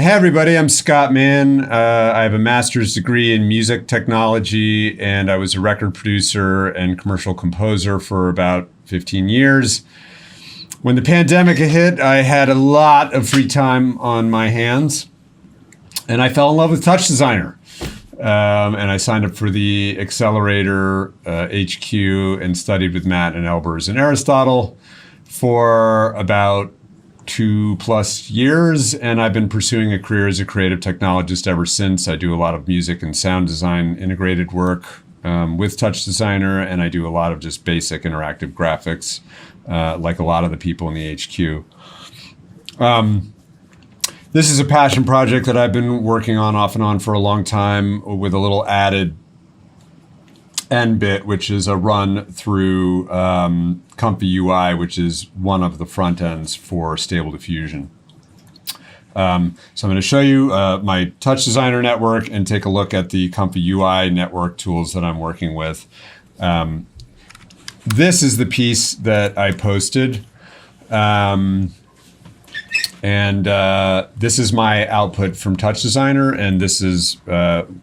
Hey everybody, I'm Scott Mann. I have a master's degree in music technology, and I was a record producer and commercial composer for about 15 years. When the pandemic hit, I had a lot of free time on my hands, and I fell in love with TouchDesigner. And I signed up for the Accelerator HQ and studied with Matt and Elbers and Aristotle for about 2+ years, and I've been pursuing a career as a creative technologist ever since. I do a lot of music and sound design integrated work with TouchDesigner, and I do a lot of just basic interactive graphics, like a lot of the people in the HQ. This is a passion project that I've been working on off and on for a long time, with a little added end bit, which is a run through ComfyUI, which is one of the front ends for Stable Diffusion. So I'm going to show you my TouchDesigner network and take a look at the ComfyUI network tools that I'm working with. This is the piece that I posted. This is my output from TouchDesigner, and this is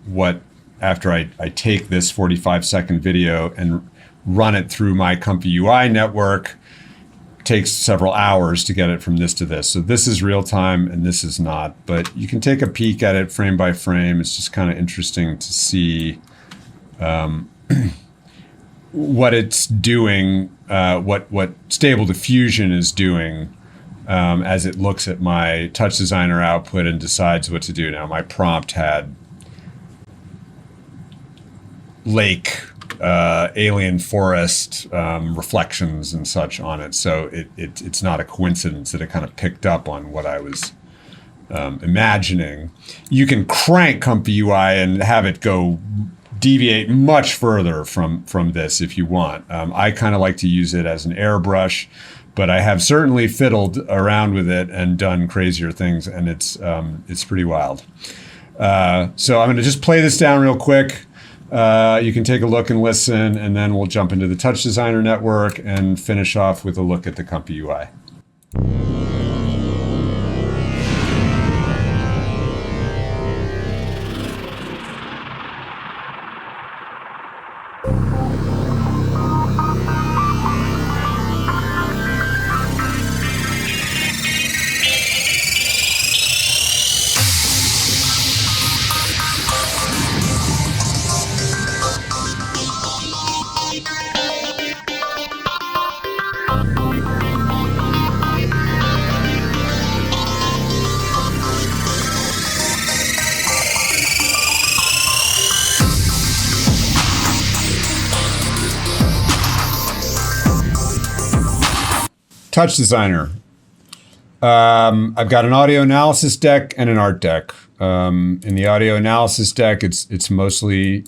what, after I take this 45-second video and run it through my ComfyUI network, takes several hours to get it from this to this. So this is real time and this is not, but you can take a peek at it frame by frame. It's just kind of interesting to see what it's doing, what Stable Diffusion is doing as it looks at my TouchDesigner output and decides what to do. Now, my prompt had lake, alien forest, reflections and such on it. So it's not a coincidence that it kind of picked up on what I was imagining. You can crank ComfyUI and have it go deviate much further from this if you want. I kind of like to use it as an airbrush, but I have certainly fiddled around with it and done crazier things, and it's pretty wild. So I'm going to just play this down real quick. You can take a look and listen, and then we'll jump into the TouchDesigner network and finish off with a look at the ComfyUI. TouchDesigner. I've got an audio analysis deck and an art deck. In the audio analysis deck, it's mostly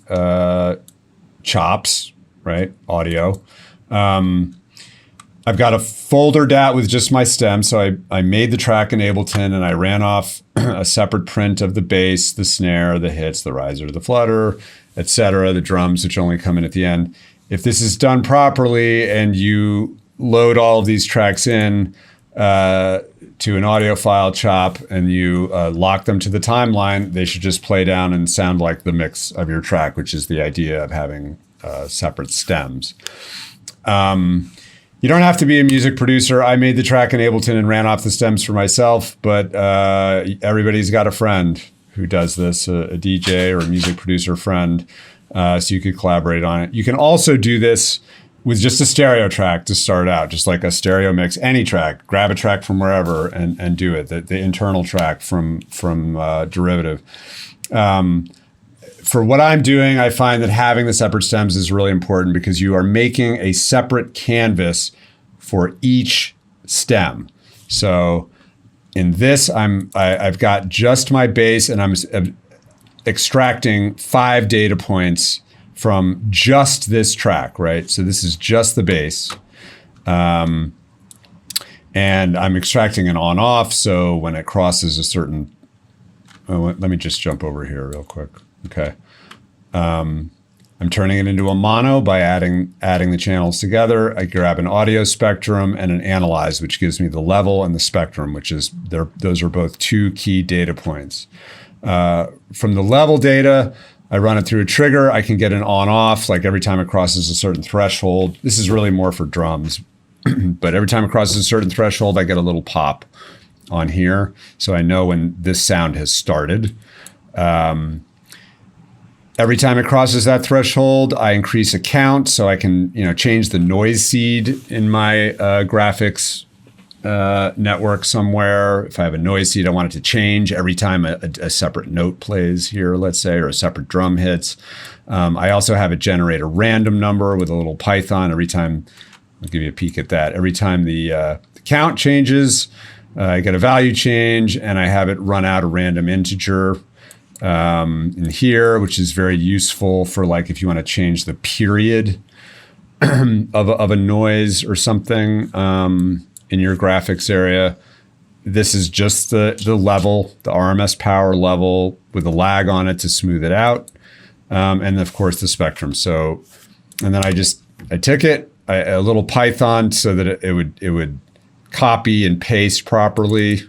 chops, right? Audio. I've got a folder DAT with just my stem. So I made the track in Ableton and I ran off a separate print of the bass, the snare, the hits, the riser, the flutter, etc., the drums, which only come in at the end. If this is done properly and you load all of these tracks in to an audio file chop and you lock them to the timeline, they should just play down and sound like the mix of your track, which is the idea of having separate stems. You don't have to be a music producer. I made the track in Ableton and ran off the stems for myself, but everybody's got a friend who does this, a DJ or a music producer friend, so you could collaborate on it. You can also do this with just a stereo track to start out, just like a stereo mix, any track, grab a track from wherever and do it, the internal track from Derivative. For what I'm doing, I find that having the separate stems is really important because you are making a separate canvas for each stem. So in this, I've got just my bass and I'm extracting 5 data points from just this track, right? So this is just the bass. And I'm extracting an on-off, so when it crosses a certain, let me just jump over here real quick. Okay. I'm turning it into a mono by adding the channels together. I grab an audio spectrum and an analyze, which gives me the level and the spectrum, which is those are both two key data points. From the level data, I run it through a trigger. I can get an on-off, like every time it crosses a certain threshold. This is really more for drums, but every time it crosses a certain threshold, I get a little pop on here, so I know when this sound has started. Every time it crosses that threshold, I increase a count, so I can change the noise seed in my graphics network somewhere. If I have a noise seed, I want it to change every time a separate note plays here, let's say, or a separate drum hits. I also have it generate a random number with a little Python every time. I'll give you a peek at that. Every time the count changes, I get a value change, and I have it run out a random integer in here, which is very useful for like if you want to change the period of a noise or something in your graphics area. This is just the level, the RMS power level with a lag on it to smooth it out, and of course the spectrum. So, and then I tick it a little Python so that it would copy and paste properly.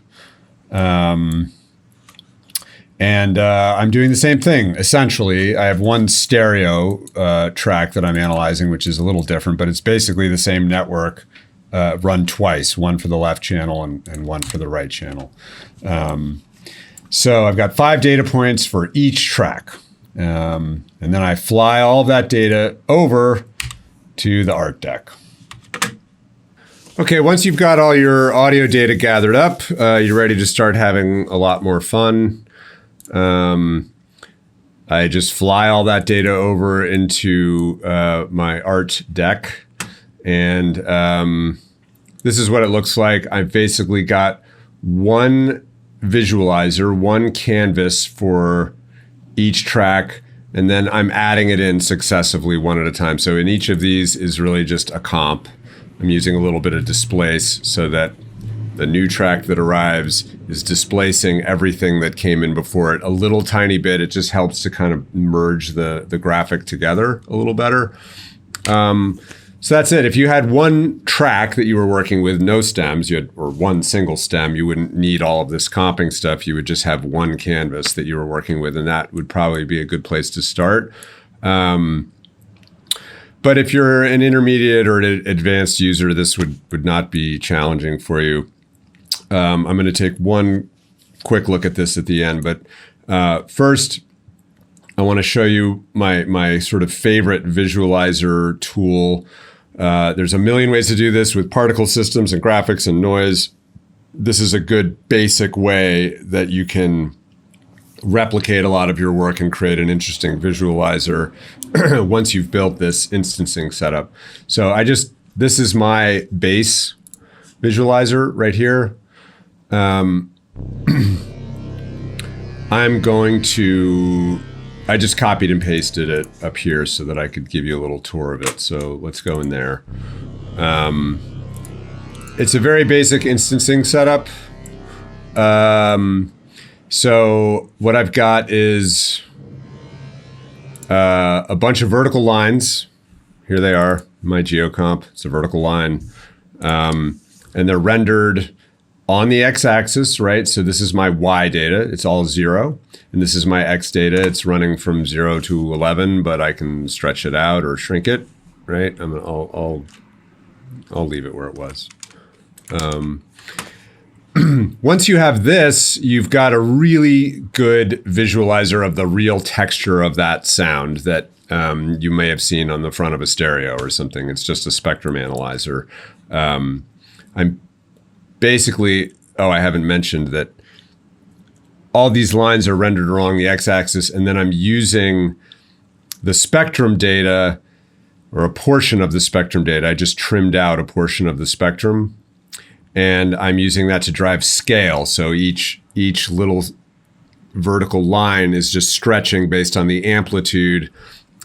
And I'm doing the same thing. Essentially, I have one stereo track that I'm analyzing, which is a little different, but it's basically the same network run twice, one for the left channel and one for the right channel. So I've got 5 data points for each track. And then I fly all of that data over to the art deck. Okay, once you've got all your audio data gathered up, you're ready to start having a lot more fun. I just fly all that data over into my art deck, and this is what it looks like. I've basically got one visualizer, one canvas for each track, and then I'm adding it in successively one at a time. So in each of these is really just a comp. I'm using a little bit of displace so that the new track that arrives is displacing everything that came in before it a little tiny bit. It just helps to kind of merge the graphic together a little better. So that's it. If you had one track that you were working with, no stems, or one single stem, you wouldn't need all of this comping stuff. You would just have one canvas that you were working with, and that would probably be a good place to start. But if you're an intermediate or an advanced user, this would not be challenging for you. I'm going to take one quick look at this at the end, but first, I want to show you my sort of favorite visualizer tool. There's a million ways to do this with particle systems and graphics and noise. This is a good basic way that you can replicate a lot of your work and create an interesting visualizer once you've built this instancing setup. So this is my base visualizer right here. I just copied and pasted it up here so that I could give you a little tour of it. So let's go in there. It's a very basic instancing setup. So what I've got is a bunch of vertical lines. Here they are, my geocomp. It's a vertical line. And they're rendered on the x-axis, right? So this is my y data. It's all 0. And this is my x data. It's running from 0 to 11, but I can stretch it out or shrink it, right? I'll leave it where it was. Once you have this, you've got a really good visualizer of the real texture of that sound that you may have seen on the front of a stereo or something. It's just a spectrum analyzer. I'm basically, I haven't mentioned that all these lines are rendered along the x-axis, and then I'm using the spectrum data, or a portion of the spectrum data. I just trimmed out a portion of the spectrum, and I'm using that to drive scale. So each little vertical line is just stretching based on the amplitude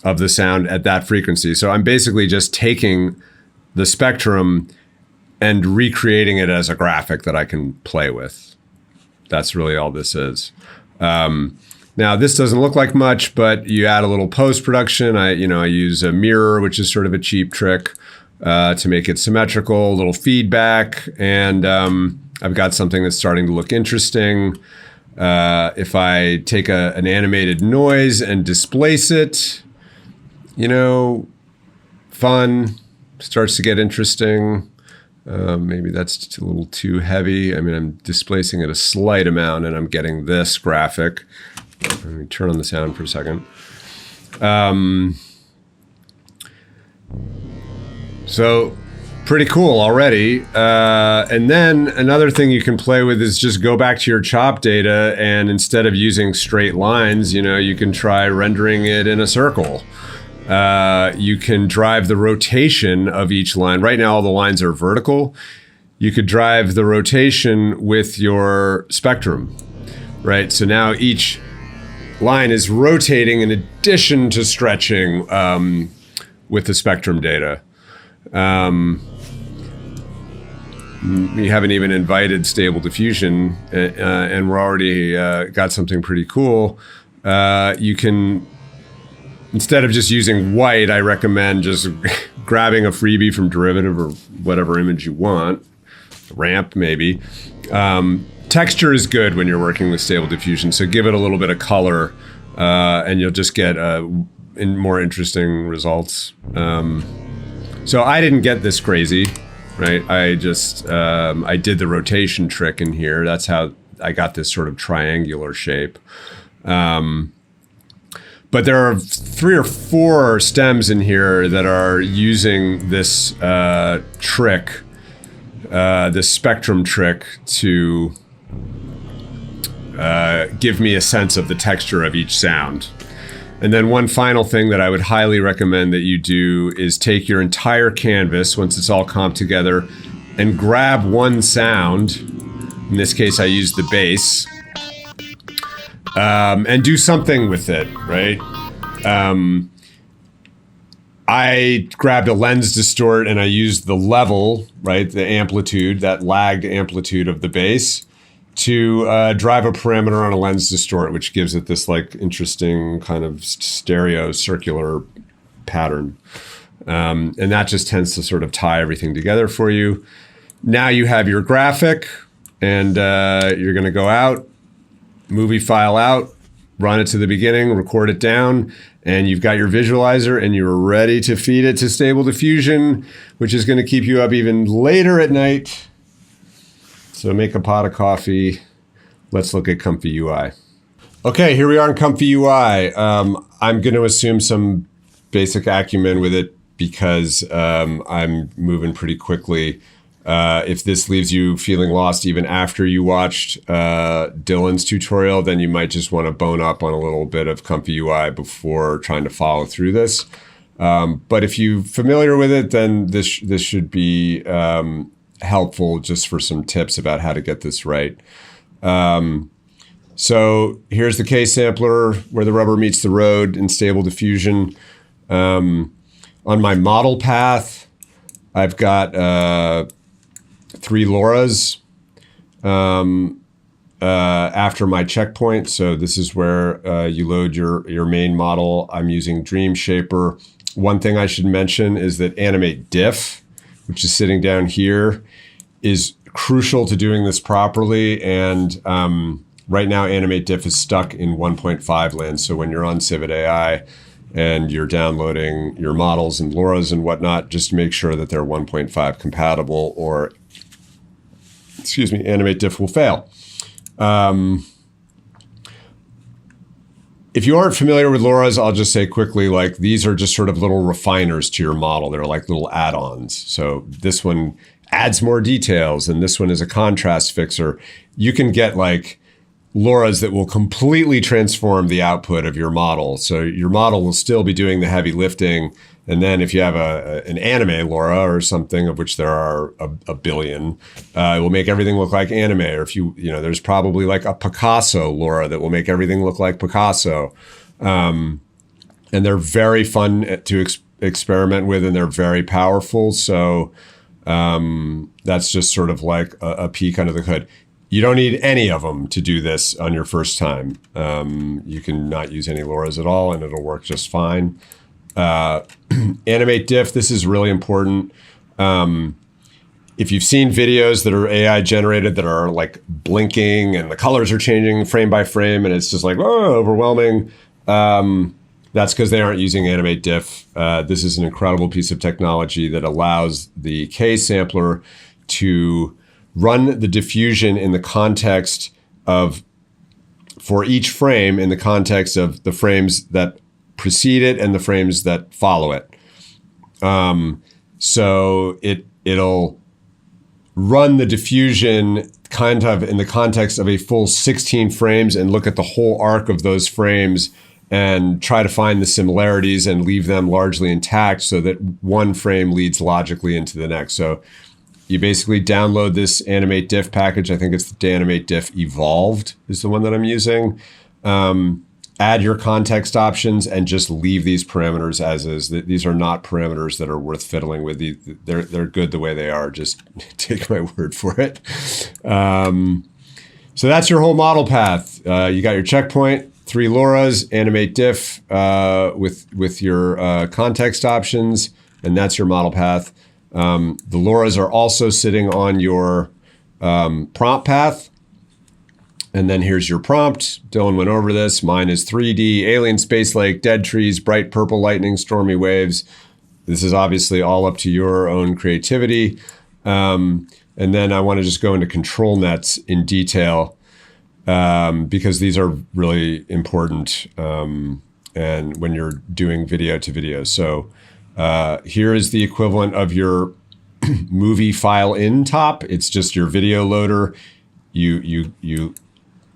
of the sound at that frequency. So I'm basically just taking the spectrum and recreating it as a graphic that I can play with. That's really all this is. Now, this doesn't look like much, but you add a little post-production. I use a mirror, which is sort of a cheap trick to make it symmetrical, a little feedback, and I've got something that's starting to look interesting. If I take an animated noise and displace it, fun, starts to get interesting. Maybe that's a little too heavy. I mean, I'm displacing it a slight amount and I'm getting this graphic. Let me turn on the sound for a second. So pretty cool already. And then another thing you can play with is just go back to your chop data, and instead of using straight lines, you can try rendering it in a circle. You can drive the rotation of each line. Right now, all the lines are vertical. You could drive the rotation with your spectrum, right? So now each line is rotating in addition to stretching with the spectrum data. We haven't even invited Stable Diffusion, and we're already got something pretty cool. You can, instead of just using white, I recommend just grabbing a freebie from Derivative or whatever image you want, ramp maybe. Texture is good when you're working with Stable Diffusion, so give it a little bit of color, and you'll just get more interesting results. So I didn't get this crazy, right? I just, I did the rotation trick in here. That's how I got this sort of triangular shape. But there are 3 or 4 stems in here that are using this trick, this spectrum trick, to give me a sense of the texture of each sound. And then one final thing that I would highly recommend that you do is take your entire canvas, once it's all comped together, and grab one sound. In this case, I used the bass. And do something with it, right? I grabbed a lens distort and I used the level, right? The amplitude, that lagged amplitude of the bass, to drive a parameter on a lens distort, which gives it this like interesting kind of stereo circular pattern. And that just tends to sort of tie everything together for you. Now you have your graphic, and you're going to go out, movie file out, run it to the beginning, record it down, and you've got your visualizer, and you're ready to feed it to Stable Diffusion, which is going to keep you up even later at night. So make a pot of coffee. Let's look at ComfyUI. Okay, here we are in ComfyUI. I'm going to assume some basic acumen with it because I'm moving pretty quickly. If this leaves you feeling lost even after you watched Dylan's tutorial, then you might just want to bone up on a little bit of ComfyUI before trying to follow through this. But if you're familiar with it, then this should be helpful just for some tips about how to get this right. So here's the K sampler where the rubber meets the road in Stable Diffusion. On my model path, I've got 3 LoRa's after my checkpoint. So this is where you load your main model. I'm using Dream Shaper. One thing I should mention is that Animate Diff, which is sitting down here, is crucial to doing this properly. And right now, Animate Diff is stuck in 1.5 land. So when you're on Civet AI and you're downloading your models and LoRa's and whatnot, just make sure that they're 1.5 compatible, or, Animate Diff will fail. If you aren't familiar with LoRa's, I'll just say quickly, like, these are just sort of little refiners to your model. They're like little add-ons. So this one adds more details, and this one is a contrast fixer. You can get like LoRa's that will completely transform the output of your model. So your model will still be doing the heavy lifting. And then if you have an anime LoRa or something, of which there are a billion, it will make everything look like anime. Or if there's probably like a Picasso LoRa that will make everything look like Picasso. And they're very fun to experiment with, and they're very powerful. So that's just sort of like a peek under the hood. You don't need any of them to do this on your first time. You can not use any LoRa's at all, and it'll work just fine. Animate diff, this is really important. If you've seen videos that are AI generated that are like blinking and the colors are changing frame by frame and it's just like, oh, overwhelming, that's because they aren't using animate diff. This is an incredible piece of technology that allows the K sampler to run the diffusion in the context of, for each frame, in the context of the frames that precede it and the frames that follow it. So it'll run the diffusion kind of in the context of a full 16 frames and look at the whole arc of those frames and try to find the similarities and leave them largely intact so that one frame leads logically into the next. So you basically download this animate diff package. I think it's the animate diff evolved is the one that I'm using. Add your context options and just leave these parameters as is. These are not parameters that are worth fiddling with. They're good the way they are. Just take my word for it. So that's your whole model path. You got your checkpoint, 3 LoRa's, animate diff with your context options, and that's your model path. The LoRa's are also sitting on your prompt path. And then here's your prompt. Dylan went over this. Mine is 3D, alien space lake, dead trees, bright purple lightning, stormy waves. This is obviously all up to your own creativity. And then I want to just go into control nets in detail because these are really important and when you're doing video to video. So here is the equivalent of your movie file in top. It's just your video loader. You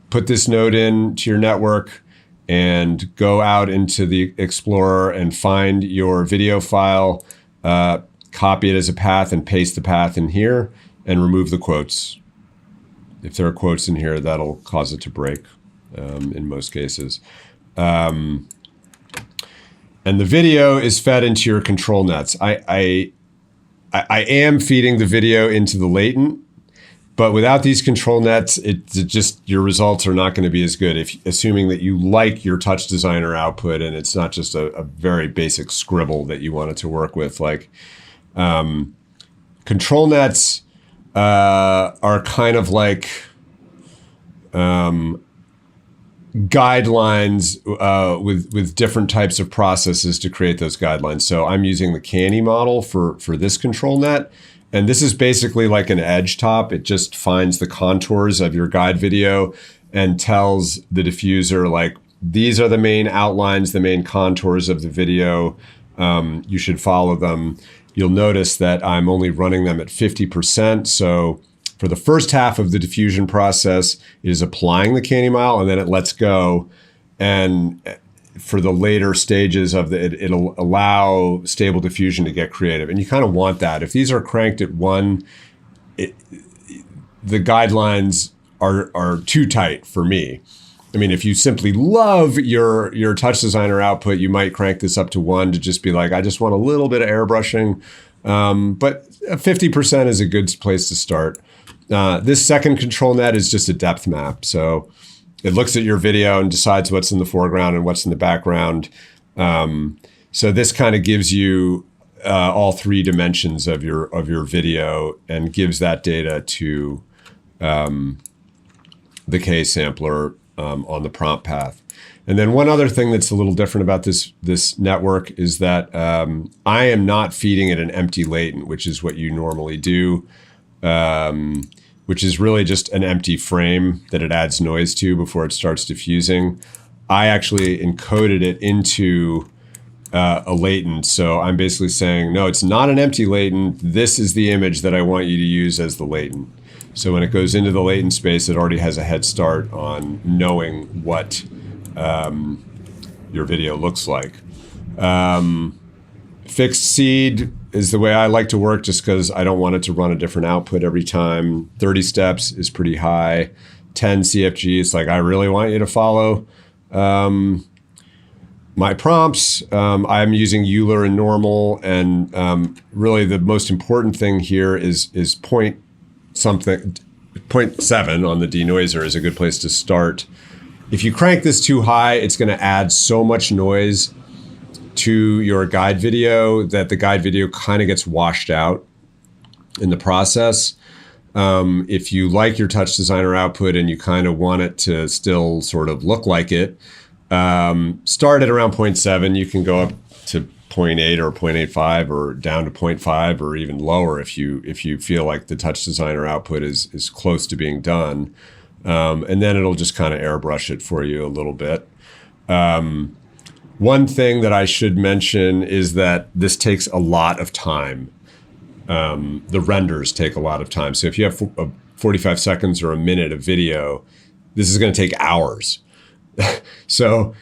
put this node in to your network and go out into the Explorer and find your video file, copy it as a path and paste the path in here and remove the quotes. If there are quotes in here, that'll cause it to break in most cases. And the video is fed into your control nets. I am feeding the video into the latent, but without these control nets, it's just your results are not going to be as good. Assuming that you like your TouchDesigner output and it's not just a very basic scribble that you want it to work with. Like control nets are kind of like guidelines with different types of processes to create those guidelines. So I'm using the Canny model for this control net. And this is basically like an edge top. It just finds the contours of your guide video and tells the diffuser, like, these are the main outlines, the main contours of the video. You should follow them. You'll notice that I'm only running them at 50%. So for the first half of the diffusion process, it is applying the Canny model and then it lets go. And for the later stages of it'll allow stable diffusion to get creative. And you kind of want that. If these are cranked at 1, the guidelines are too tight for me. I mean, if you simply love your TouchDesigner output, you might crank this up to 1 to just be like, I just want a little bit of airbrushing. But 50% is a good place to start. This second control net is just a depth map. So it looks at your video and decides what's in the foreground and what's in the background. So this kind of gives you all 3 dimensions of your video and gives that data to the K sampler on the prompt path. And then one other thing that's a little different about this network is that I am not feeding it an empty latent, which is what you normally do. Which is really just an empty frame that it adds noise to before it starts diffusing. I actually encoded it into a latent. So I'm basically saying, no, it's not an empty latent. This is the image that I want you to use as the latent. So when it goes into the latent space, it already has a head start on knowing what your video looks like. Fixed seed is the way I like to work just because I don't want it to run a different output every time. 30 steps is pretty high. 10 CFG is like, I really want you to follow my prompts. I'm using Euler and normal. And really the most important thing here is point 0.7 on the denoiser is a good place to start. If you crank this too high, it's going to add so much noise to your guide video that the guide video kind of gets washed out in the process. If you like your TouchDesigner output and you kind of want it to still sort of look like it, start at around 0.7. You can go up to 0.8 or 0.85 or down to 0.5 or even lower if you feel like the TouchDesigner output is close to being done. And then it'll just kind of airbrush it for you a little bit. One thing that I should mention is that this takes a lot of time. The renders take a lot of time. So if you have 45 seconds or a minute of video, this is going to take hours. So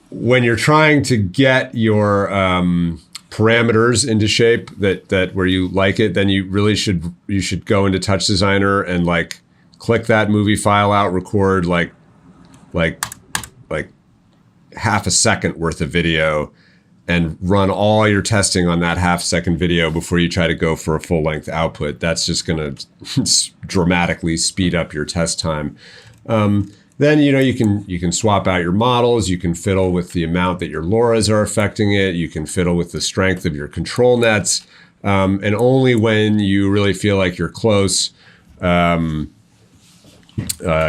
when you're trying to get your parameters into shape that where you like it, then you should go into TouchDesigner and like click that movie file out, record like half a second worth of video, and run all your testing on that half-second video before you try to go for a full-length output. That's just going to dramatically speed up your test time. Then you can swap out your models. You can fiddle with the amount that your LoRa's are affecting it. You can fiddle with the strength of your control nets, and only when you really feel like you're close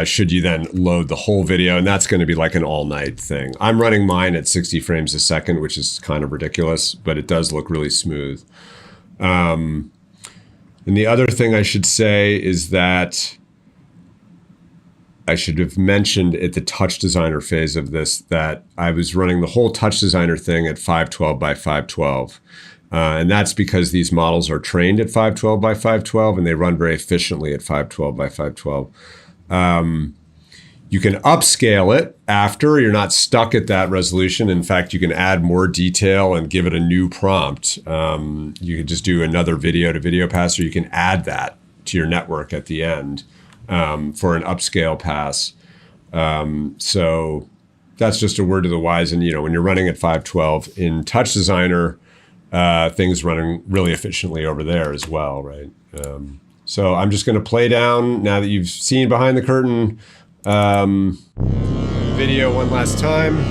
should you then load the whole video, and that's going to be like an all-night thing. I'm running mine at 60 frames a second, which is kind of ridiculous, but it does look really smooth. And the other thing I should say is that I should have mentioned at the TouchDesigner phase of this that I was running the whole TouchDesigner thing at 512 by 512. And that's because these models are trained at 512 by 512, and they run very efficiently at 512 by 512. You can upscale it after. You're not stuck at that resolution. In fact, you can add more detail and give it a new prompt. You could just do another video to video pass, or you can add that to your network at the end for an upscale pass. So that's just a word to the wise. And when you're running at 512 in TouchDesigner, things running really efficiently over there as well, right? So I'm just going to play down, now that you've seen behind the curtain, video one last time.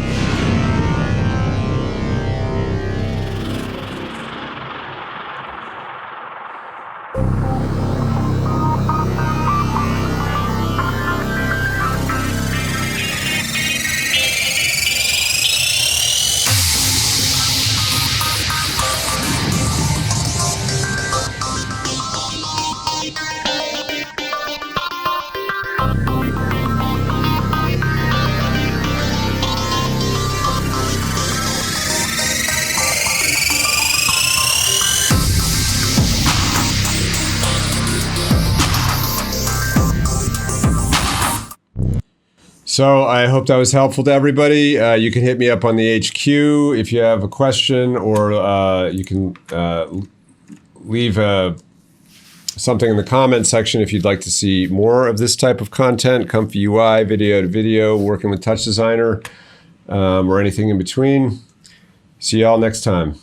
So I hope that was helpful to everybody. You can hit me up on the HQ if you have a question, or you can leave something in the comment section if you'd like to see more of this type of content, ComfyUI, video to video, working with TouchDesigner, or anything in between. See y'all next time.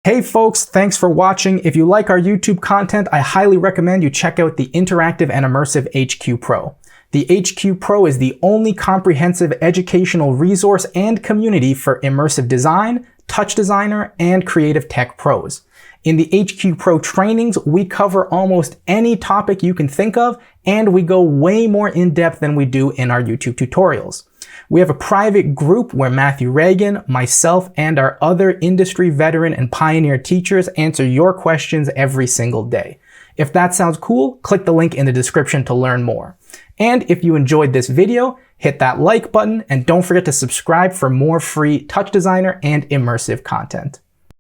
Hey folks, thanks for watching. If you like our YouTube content, I highly recommend you check out the Interactive and Immersive HQ Pro. The HQ Pro is the only comprehensive educational resource and community for immersive design, TouchDesigner, and creative tech pros. In the HQ Pro trainings, we cover almost any topic you can think of, and we go way more in depth than we do in our YouTube tutorials. We have a private group where Matthew Reagan, myself, and our other industry veteran and pioneer teachers answer your questions every single day. If that sounds cool, click the link in the description to learn more. And if you enjoyed this video, hit that like button and don't forget to subscribe for more free TouchDesigner and immersive content.